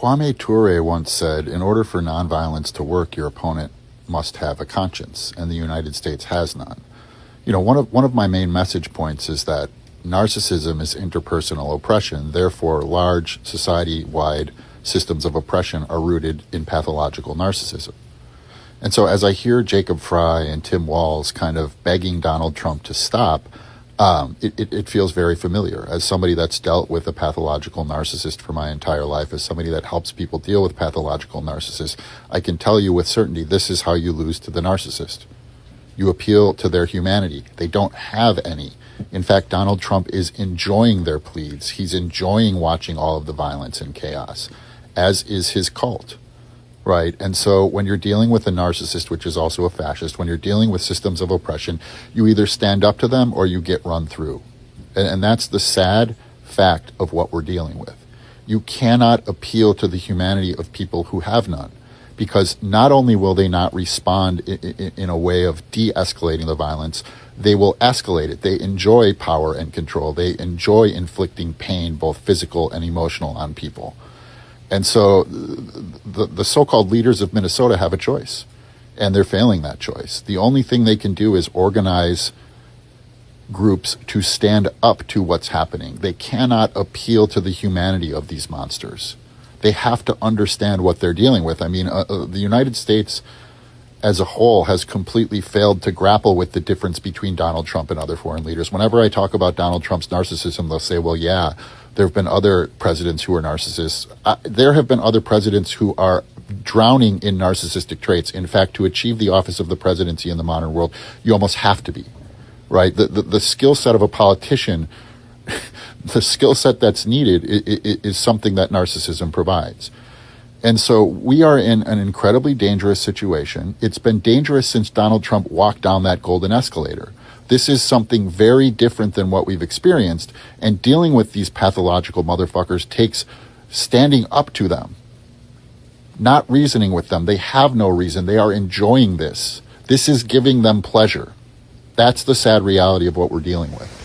Kwame Ture once said, in order for nonviolence to work, your opponent must have a conscience, and the United States has none. One of my main message points is that narcissism is interpersonal oppression. Therefore, large society-wide systems of oppression are rooted in pathological narcissism. And so as I hear Jacob Fry and Tim Walz kind of begging Donald Trump to stop, it feels very familiar. As somebody that's dealt with a pathological narcissist for my entire life, as somebody that helps people deal with pathological narcissists, I can tell you with certainty this is how you lose to the narcissist. You appeal to their humanity. They don't have any. In fact, Donald Trump is enjoying their pleas. He's enjoying watching all of the violence and chaos, as is his cult. Right. And so when you're dealing with a narcissist, which is also a fascist, when you're dealing with systems of oppression, you either stand up to them or you get run through. And that's the sad fact of what we're dealing with. You cannot appeal to the humanity of people who have none, because not only will they not respond in a way of de-escalating the violence, they will escalate it. They enjoy power and control. They enjoy inflicting pain, both physical and emotional, on people. And so the so-called leaders of Minnesota have a choice, and they're failing that choice. The only thing they can do is organize groups to stand up to what's happening. They cannot appeal to the humanity of these monsters. They have to understand what they're dealing with. I mean, the United States as a whole has completely failed to grapple with the difference between Donald Trump and other foreign leaders. Whenever I talk about Donald Trump's narcissism, they'll say, well, yeah, there have been other presidents who are narcissists. There have been other presidents who are drowning in narcissistic traits. In fact, to achieve the office of the presidency in the modern world, you almost have to be, right? The skill set of a politician, the skill set that's needed is something that narcissism provides. And so we are in an incredibly dangerous situation. It's been dangerous since Donald Trump walked down that golden escalator. This is something very different than what we've experienced, and dealing with these pathological motherfuckers takes standing up to them, not reasoning with them. They have no reason. They are enjoying this. This is giving them pleasure. That's the sad reality of what we're dealing with.